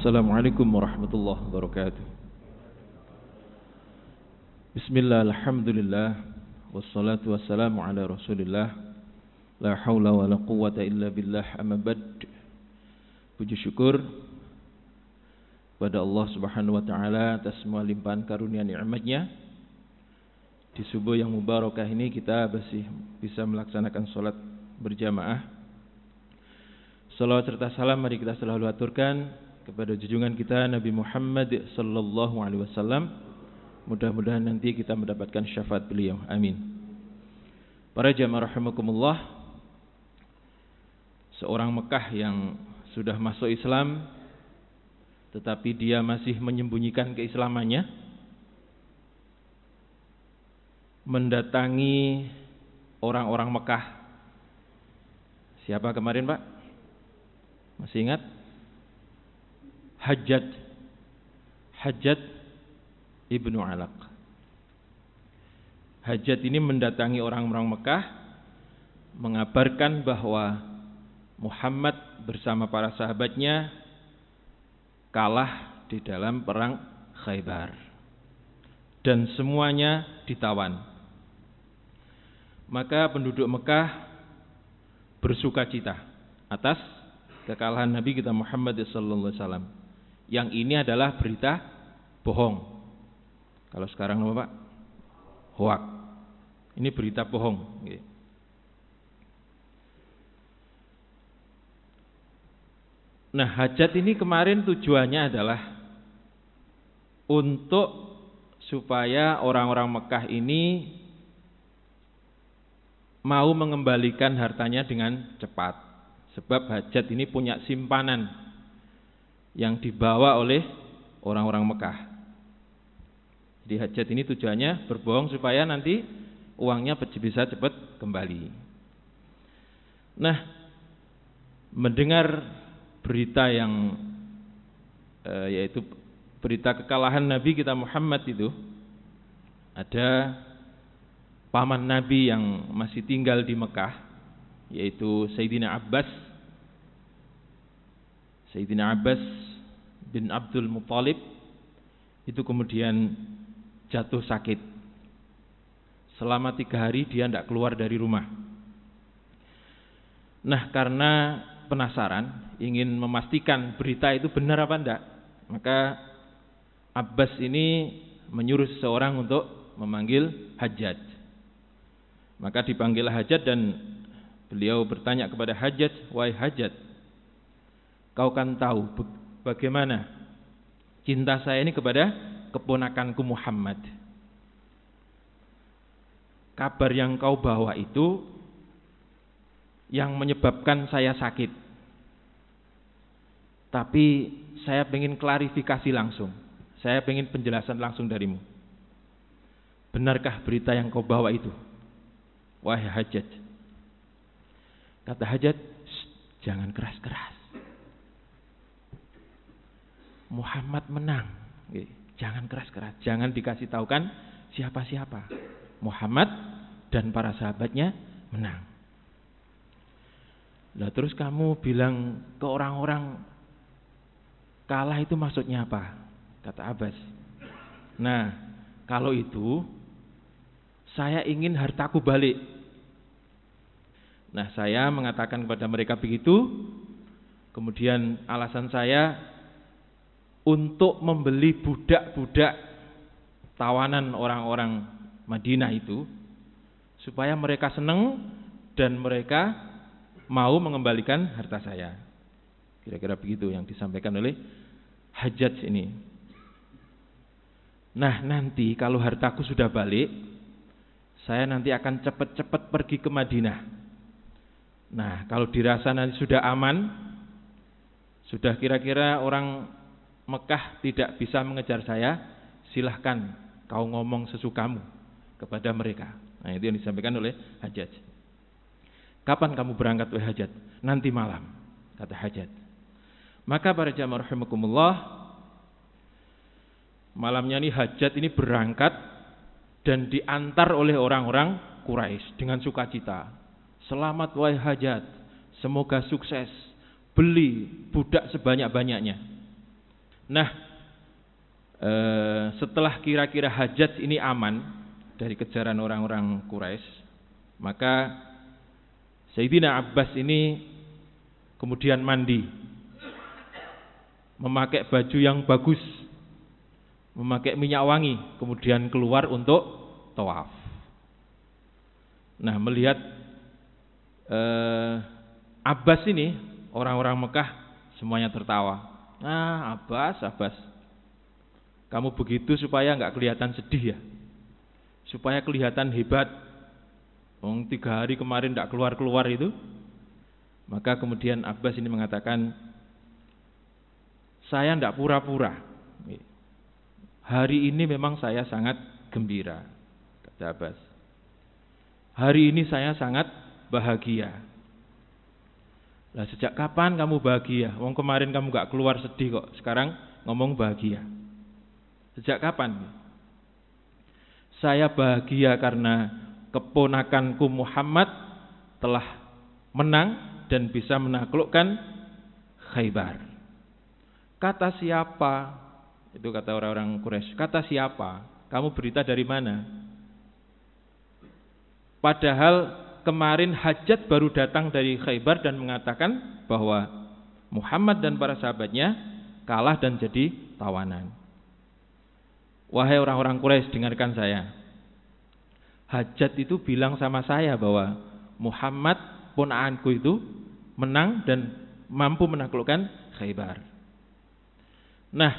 Assalamualaikum warahmatullahi wabarakatuh. Bismillah, alhamdulillah, wassalatu wassalamu ala rasulillah, la hawla wa la quwwata illa billah, amma ba'd. Puji syukur pada Allah subhanahu wa ta'ala atas semua limpahan karunia nikmatnya. Di subuh yang mubarakah ini kita masih bisa melaksanakan sholat berjamaah. Salawat serta salam mari kita selalu aturkan kepada junjungan kita Nabi Muhammad sallallahu alaihi wasallam. Mudah-mudahan nanti kita mendapatkan syafaat beliau. Amin. Para jamaah rahimakumullah, seorang Mekah yang sudah masuk Islam tetapi dia masih menyembunyikan keislamannya, mendatangi orang-orang Mekah. Siapa kemarin, Pak? Masih ingat? Hajjat ibnu Alaq. Hajjat ini mendatangi orang-orang Mekah, mengabarkan bahwa Muhammad bersama para sahabatnya kalah di dalam perang Khaybar dan semuanya ditawan. Maka penduduk Mekah bersukacita atas kekalahan Nabi kita Muhammad sallallahu alaihi wasallam. Yang ini adalah berita bohong. Kalau sekarang apa, Pak? Hoak. Ini berita bohong. Nah, hajat ini kemarin tujuannya adalah untuk supaya orang-orang Mekah ini mau mengembalikan hartanya dengan cepat. Sebab hajat ini punya simpanan yang dibawa oleh orang-orang Mekah. Jadi hajat ini tujuannya berbohong supaya nanti uangnya bisa cepat kembali. Nah, mendengar berita yang yaitu berita kekalahan Nabi kita Muhammad itu, ada paman Nabi yang masih tinggal di Mekah, yaitu Sayyidina Abbas bin Abdul Muttalib, itu kemudian jatuh sakit. Selama 3 hari dia tidak keluar dari rumah. Nah, karena penasaran, ingin memastikan berita itu benar apa enggak, maka Abbas ini menyuruh seseorang untuk memanggil Hajjat. Maka dipanggil Hajjat dan beliau bertanya kepada Hajjat, "Wahai Hajjat, kau kan tahu bagaimana cinta saya ini kepada keponakanku Muhammad. Kabar yang kau bawa itu yang menyebabkan saya sakit. Tapi saya ingin klarifikasi langsung. Saya ingin penjelasan langsung darimu. Benarkah berita yang kau bawa itu, wahai Hajjat?" Kata Hajjat, "Jangan keras-keras. Muhammad menang. Jangan keras-keras. Jangan dikasih tahukan siapa-siapa. Muhammad dan para sahabatnya menang." Lah terus kamu bilang ke orang-orang kalah itu maksudnya apa? Kata Abbas. "Nah, kalau itu saya ingin hartaku balik." Nah, saya mengatakan kepada mereka begitu. Kemudian alasan saya untuk membeli budak-budak tawanan orang-orang Madinah itu, supaya mereka senang dan mereka mau mengembalikan harta saya. Kira-kira begitu yang disampaikan oleh Hajjat ini. Nah, nanti kalau hartaku sudah balik, saya nanti akan cepat-cepat pergi ke Madinah. Nah, kalau dirasa nanti sudah aman, sudah kira-kira orang Mekah tidak bisa mengejar saya, silahkan kau ngomong sesukamu kepada mereka. Nah, itu yang disampaikan oleh Hajjat. "Kapan kamu berangkat, wahai Hajjat?" "Nanti malam," kata Hajjat. Maka para jamaah rahimakumullah, malamnya ini Hajjat ini berangkat dan diantar oleh orang-orang Quraisy dengan sukacita. "Selamat wahai Hajjat, semoga sukses, beli budak sebanyak-banyaknya." Nah, setelah kira-kira Hajjaj ini aman dari kejaran orang-orang Quraisy, maka Sayyidina Abbas ini kemudian mandi, memakai baju yang bagus, memakai minyak wangi, kemudian keluar untuk tawaf. Nah, melihat Abbas ini, orang-orang Mekah semuanya tertawa. Ah, Abbas, kamu begitu supaya nggak kelihatan sedih ya, supaya kelihatan hebat. 3 hari kemarin nggak keluar itu. Maka kemudian Abbas ini mengatakan, saya nggak pura-pura. Hari ini memang saya sangat gembira, kata Abbas. Hari ini saya sangat bahagia. Lah, sejak kapan kamu bahagia? Wong kemarin kamu nggak keluar sedih kok, sekarang ngomong bahagia. Sejak kapan? Saya bahagia karena keponakanku Muhammad telah menang dan bisa menaklukkan Khaybar. Kata siapa? Itu kata orang-orang Quraisy. Kata siapa? Kamu berita dari mana? Padahal kemarin Hajjaj baru datang dari Khaybar dan mengatakan bahwa Muhammad dan para sahabatnya kalah dan jadi tawanan. Wahai orang-orang Quraisy, dengarkan saya. Hajjaj itu bilang sama saya bahwa Muhammad ponakanku itu menang dan mampu menaklukkan Khaybar. Nah,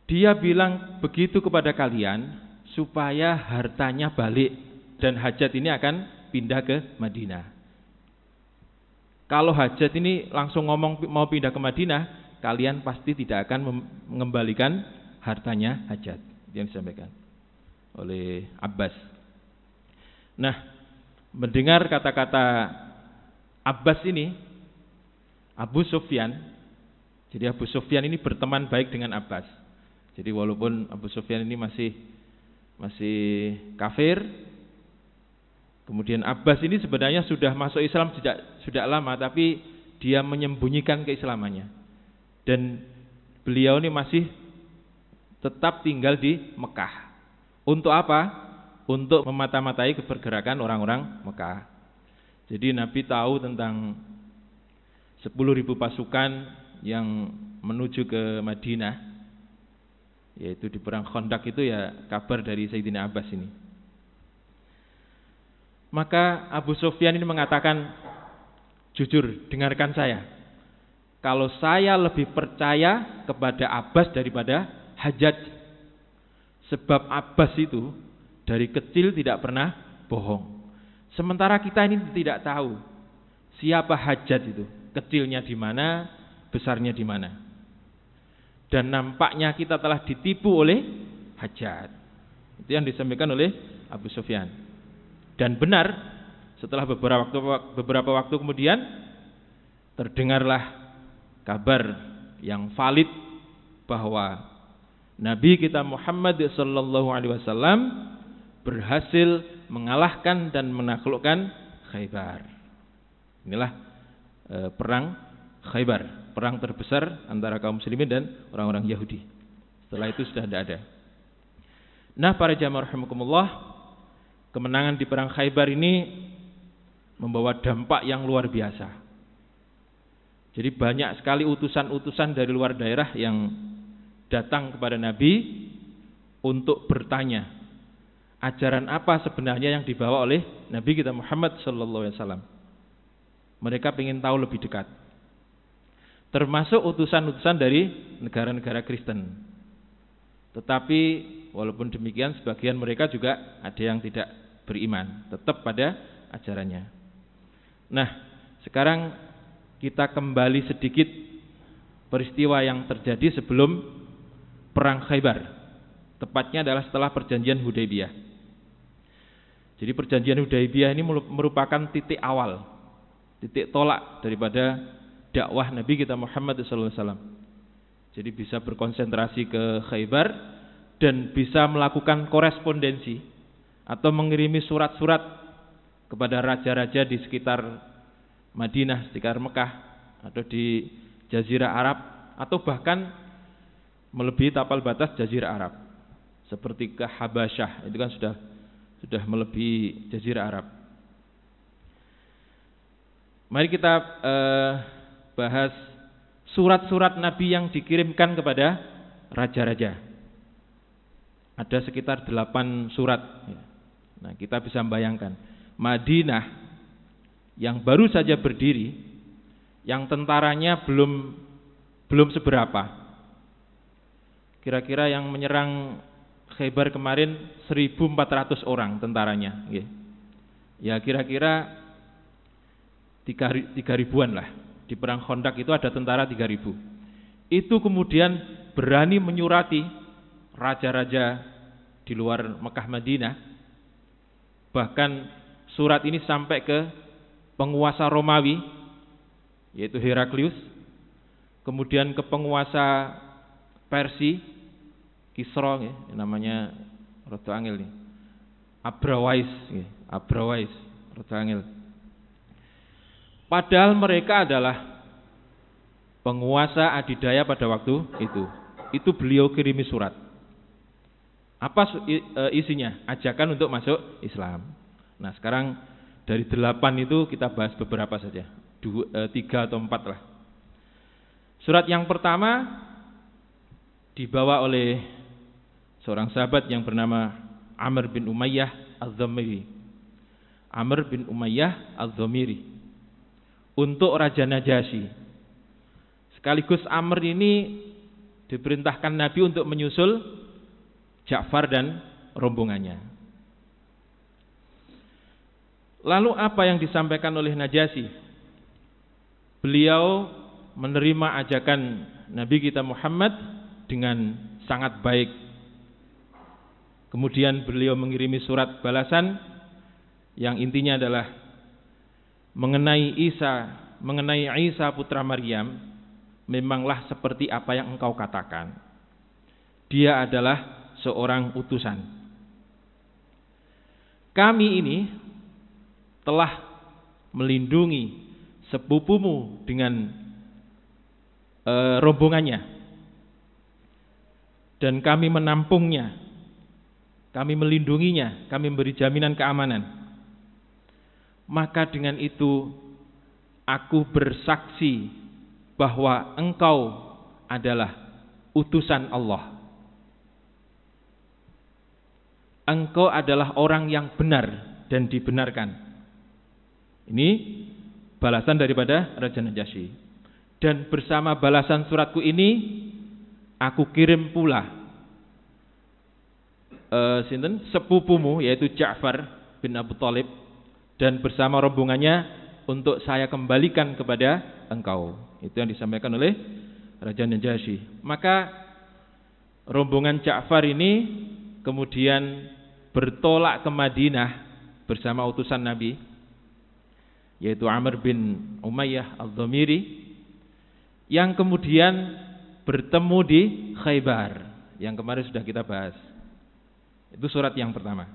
dia bilang begitu kepada kalian supaya hartanya balik dan Hajjaj ini akan pindah ke Madinah. Kalau Hajjaj ini langsung ngomong mau pindah ke Madinah, kalian pasti tidak akan mengembalikan hartanya Hajjaj, yang disampaikan oleh Abbas. Nah, mendengar kata-kata Abbas ini, Abu Sufyan, jadi Abu Sufyan ini berteman baik dengan Abbas. Jadi walaupun Abu Sufyan ini masih kafir, kemudian Abbas ini sebenarnya sudah masuk Islam sudah lama, tapi dia menyembunyikan keislamannya. Dan beliau ini masih tetap tinggal di Mekah. Untuk apa? Untuk memata-matai pergerakan orang-orang Mekah. Jadi Nabi tahu tentang 10.000 pasukan yang menuju ke Madinah, yaitu di perang Khandaq itu, ya kabar dari Sayyidina Abbas ini. Maka Abu Sufyan ini mengatakan, jujur, dengarkan saya. Kalau saya lebih percaya kepada Abbas daripada Hajjaj. Sebab Abbas itu dari kecil tidak pernah bohong. Sementara kita ini tidak tahu siapa Hajjaj itu. Kecilnya di mana, besarnya di mana. Dan nampaknya kita telah ditipu oleh Hajjaj. Itu yang disampaikan oleh Abu Sufyan. Dan benar, setelah beberapa waktu kemudian terdengarlah kabar yang valid bahwa Nabi kita Muhammad SAW berhasil mengalahkan dan menaklukkan Khaybar. Inilah perang Khaybar, perang terbesar antara kaum muslimin dan orang-orang Yahudi. Setelah itu sudah tidak ada. Nah, para jamaah rahimakumullah, kemenangan di perang Khaybar ini membawa dampak yang luar biasa. Jadi banyak sekali utusan-utusan dari luar daerah yang datang kepada Nabi untuk bertanya ajaran apa sebenarnya yang dibawa oleh Nabi kita Muhammad SAW. Mereka ingin tahu lebih dekat. Termasuk utusan-utusan dari negara-negara Kristen. Tetapi walaupun demikian sebagian mereka juga ada yang tidak beriman, tetap pada ajarannya. Nah, sekarang kita kembali sedikit peristiwa yang terjadi sebelum perang Khaybar. Tepatnya adalah setelah perjanjian Hudaybiyah. Jadi perjanjian Hudaybiyah ini merupakan titik awal, titik tolak daripada dakwah Nabi kita Muhammad SAW. Jadi bisa berkonsentrasi ke Khaybar dan bisa melakukan korespondensi atau mengirimi surat-surat kepada raja-raja di sekitar Madinah, sekitar Mekah, atau di Jazirah Arab, atau bahkan melebihi tapal batas Jazirah Arab. Seperti ke Habasyah, itu kan sudah melebihi Jazirah Arab. Mari kita bahas surat-surat Nabi yang dikirimkan kepada raja-raja. Ada sekitar 8 surat. Nah, kita bisa membayangkan Madinah yang baru saja berdiri, yang tentaranya belum seberapa. Kira-kira yang menyerang Khaybar kemarin 1.400 orang tentaranya. Ya kira-kira 3.000-an lah. Di perang Khandaq itu ada tentara 3.000. Itu kemudian berani menyurati raja-raja di luar Mekah Madinah. Bahkan surat ini sampai ke penguasa Romawi, yaitu Heraklius, kemudian ke penguasa Persia, Kisra, namanya rada angel nih, Abrawais, rada angel. Padahal mereka adalah penguasa adidaya pada waktu itu. Itu beliau kirimi surat. Apa isinya? Ajakan untuk masuk Islam. Nah, sekarang dari 8 itu kita bahas beberapa saja, 3 atau 4 lah. Surat yang pertama dibawa oleh seorang sahabat yang bernama Amr bin Umayyah Az-Zamiri. Amr bin Umayyah Az-Zamiri untuk Raja Najasyi. Sekaligus Amr ini diperintahkan Nabi untuk menyusul Ja'far dan rombongannya. Lalu apa yang disampaikan oleh Najasyi? Beliau menerima ajakan Nabi kita Muhammad dengan sangat baik. Kemudian beliau mengirimi surat balasan yang intinya adalah mengenai Isa putra Maryam, memanglah seperti apa yang engkau katakan. Dia adalah seorang utusan. Kami ini telah melindungi sepupumu dengan rombongannya, dan kami menampungnya, kami melindunginya, kami memberi jaminan keamanan. Maka dengan itu aku bersaksi bahwa engkau adalah utusan Allah. Engkau adalah orang yang benar dan dibenarkan. Ini balasan daripada Raja Najasyi. Dan bersama balasan suratku ini, aku kirim pula sepupumu, yaitu Ja'far bin Abu Thalib, dan bersama rombongannya untuk saya kembalikan kepada engkau. Itu yang disampaikan oleh Raja Najasyi. Maka rombongan Ja'far ini kemudian bertolak ke Madinah bersama utusan Nabi, yaitu Amr bin Umayyah Az-Zamiri, yang kemudian bertemu di Khaybar, yang kemarin sudah kita bahas. Itu surat yang pertama.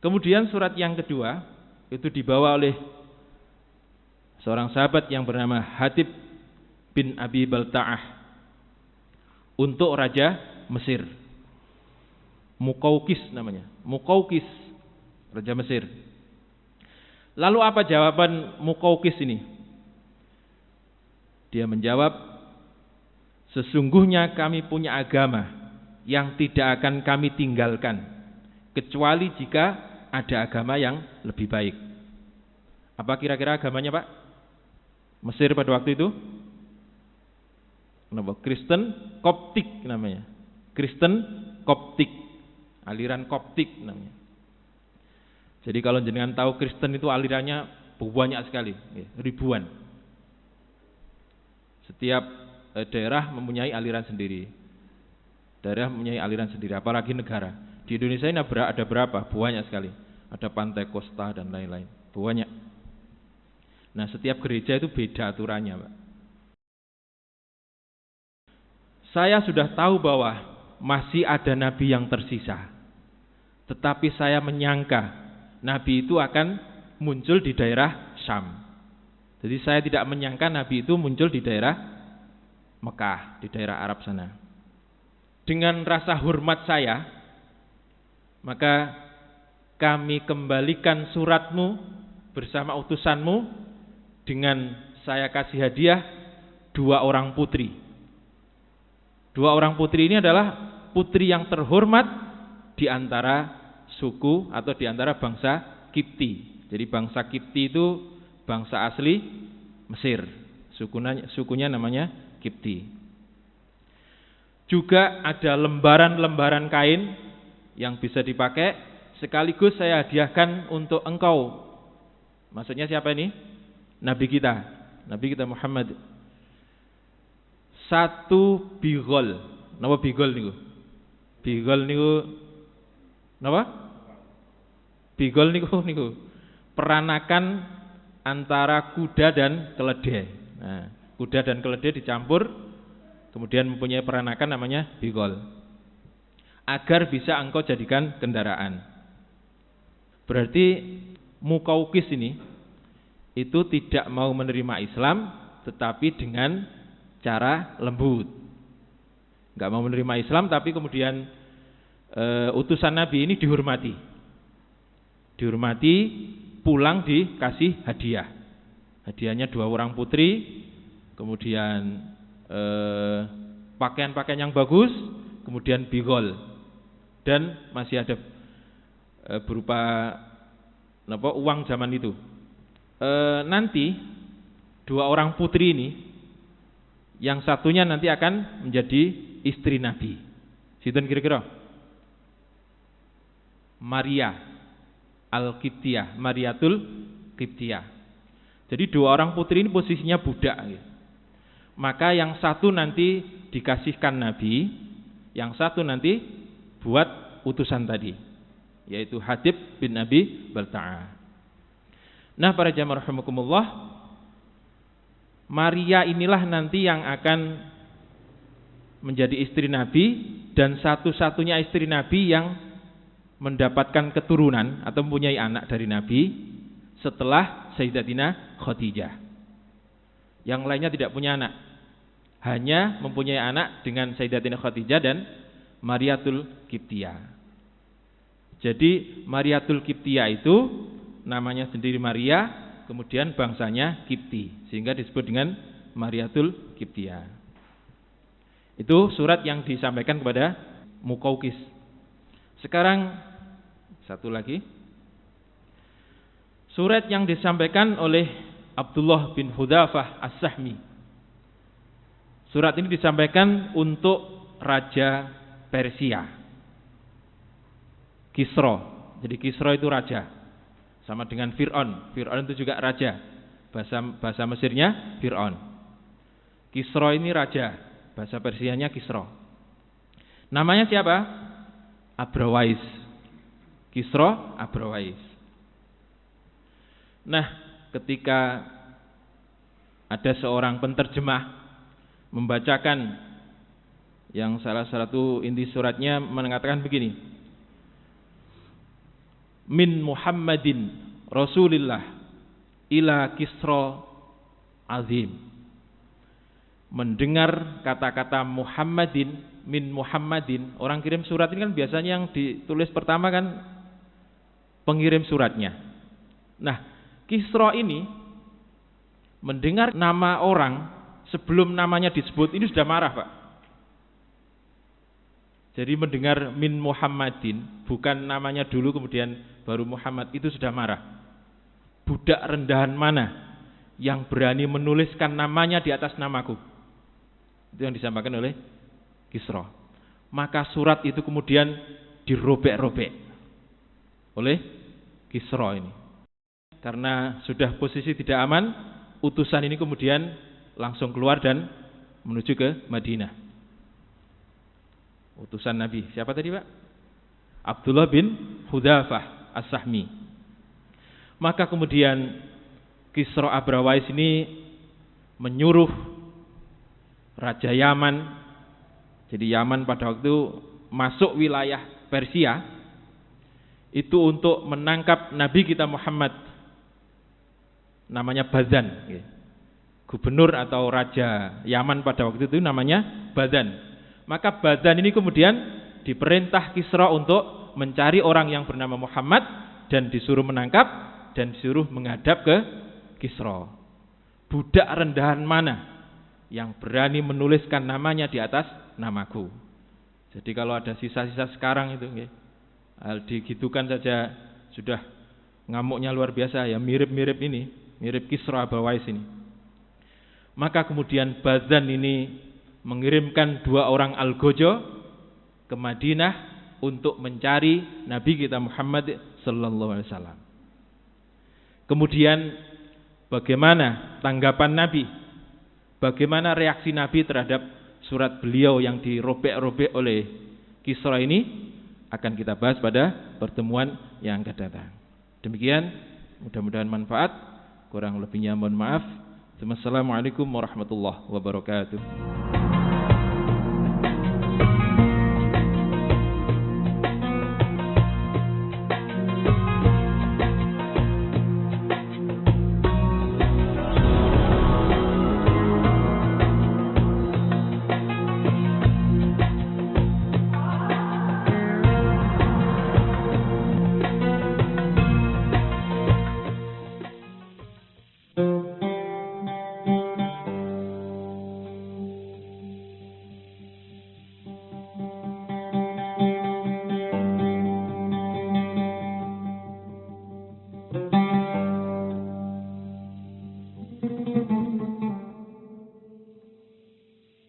Kemudian surat yang kedua itu dibawa oleh seorang sahabat yang bernama Hatib bin Abi Balta'ah untuk Raja Mesir. Muqawqis namanya, Muqawqis, Raja Mesir. Lalu apa jawaban Muqawqis ini? Dia menjawab, sesungguhnya kami punya agama yang tidak akan kami tinggalkan, kecuali jika ada agama yang lebih baik. Apa kira-kira agamanya, Pak? Mesir pada waktu itu? Kenapa? Kristen Koptik namanya. Kristen Koptik. Aliran Koptik namanya. Jadi kalau jenengan tahu Kristen itu alirannya banyak sekali, ribuan. Setiap daerah mempunyai aliran sendiri. Apalagi negara. Di Indonesia ini ada berapa? Banyak sekali. Ada Pantekosta dan lain-lain. Banyak. Nah, setiap gereja itu beda aturannya, Pak. Saya sudah tahu bahwa masih ada nabi yang tersisa. Tetapi saya menyangka nabi itu akan muncul di daerah Syam. Jadi saya tidak menyangka nabi itu muncul di daerah Mekah, di daerah Arab sana. dengan rasa hormat saya, maka kami kembalikan suratmu bersama utusanmu dengan saya kasih hadiah 2 orang putri. 2 orang putri ini adalah putri yang terhormat di antara suku atau di antara bangsa Kipti. Jadi bangsa Kipti itu bangsa asli Mesir. Sukunya namanya Kipti. Juga ada lembaran-lembaran kain yang bisa dipakai, sekaligus saya hadiahkan untuk engkau. Maksudnya siapa ini? Nabi kita Muhammad. 1 bigol. Napa bigol niku? Bigol niku napa? Bigol niku peranakan antara kuda dan keledai. Nah, kuda dan keledai dicampur, kemudian mempunyai peranakan namanya bigol. Agar bisa engkau jadikan kendaraan. Berarti Muqawqis ini itu tidak mau menerima Islam, tetapi dengan cara lembut. Enggak mau menerima Islam, tapi kemudian utusan Nabi ini dihormati, pulang dikasih hadiah. Hadiahnya 2 orang putri, kemudian pakaian-pakaian yang bagus, kemudian bigol, dan masih ada berupa uang zaman itu. Nanti 2 orang putri ini, yang satunya nanti akan menjadi istri Nabi. Sinten kira-kira? Maria Al-Qibtiyah, Mariatul Qibtiyah. Jadi 2 orang putri ini posisinya budak. Maka yang satu nanti dikasihkan Nabi, yang satu nanti buat utusan tadi, yaitu Hatib bin Abi Balta'ah. Nah, para jamaah rahimakumullah, Maria inilah nanti yang akan menjadi istri Nabi dan satu-satunya istri Nabi yang mendapatkan keturunan atau mempunyai anak dari Nabi setelah Sayyidatina Khadijah. Yang lainnya tidak punya anak, hanya mempunyai anak dengan Sayyidatina Khadijah dan Mariatul Qibtiyah. Jadi Mariatul Qibtiyah itu namanya sendiri Maria, kemudian bangsanya Kipti, sehingga disebut dengan Mariatul Qibtiyah. Itu surat yang disampaikan kepada Muqawqis. Sekarang satu lagi, surat yang disampaikan oleh Abdullah bin Hudzafah As-Sahmi. Surat ini disampaikan untuk Raja Persia, Kisra. Jadi Kisra itu raja, sama dengan Fir'aun. Fir'aun itu juga raja. Bahasa Mesirnya Fir'aun. Kisra ini raja, bahasa Persianya Kisra. Namanya siapa? Abrawais. Kisra Abrawais. Nah, ketika ada seorang penterjemah membacakan yang salah satu inti suratnya mengatakan begini: Min Muhammadin Rasulillah ila Kisra azim. Mendengar kata-kata Muhammadin, min Muhammadin, orang kirim surat ini kan biasanya yang ditulis pertama kan pengirim suratnya. Nah, Kisra ini mendengar nama orang sebelum namanya disebut ini sudah marah, Pak. Jadi mendengar min Muhammadin, bukan namanya dulu kemudian baru Muhammad, itu sudah marah. Budak rendahan mana yang berani menuliskan namanya di atas namaku? Itu yang disampaikan oleh Kisra. Maka surat itu kemudian dirobek-robek oleh Kisra ini. Karena sudah posisi tidak aman, utusan ini kemudian langsung keluar dan menuju ke Madinah. Utusan Nabi. Siapa tadi, Pak? Abdullah bin Hudzafah As-Sahmi. Maka kemudian Kisra Abrawais ini menyuruh Raja Yaman. Jadi Yaman pada waktu itu masuk wilayah Persia itu untuk menangkap Nabi kita Muhammad, namanya Bazan. Gubernur atau Raja Yaman pada waktu itu namanya Bazan. Maka Badan ini kemudian diperintah Kisra untuk mencari orang yang bernama Muhammad dan disuruh menangkap dan disuruh menghadap ke Kisra. Budak rendahan mana yang berani menuliskan namanya di atas namaku? Jadi kalau ada sisa-sisa sekarang itu, digitukan saja sudah ngamuknya luar biasa ya, mirip-mirip ini, mirip Kisra Abawais ini. Maka kemudian Badan ini mengirimkan 2 orang algojo ke Madinah untuk mencari Nabi kita Muhammad sallallahu alaihi wasallam. Kemudian bagaimana tanggapan Nabi? Bagaimana reaksi Nabi terhadap surat beliau yang dirobek-robek oleh Kisra ini? Akan kita bahas pada pertemuan yang akan datang. Demikian, mudah-mudahan manfaat. Kurang lebihnya mohon maaf. Wassalamualaikum warahmatullahi wabarakatuh.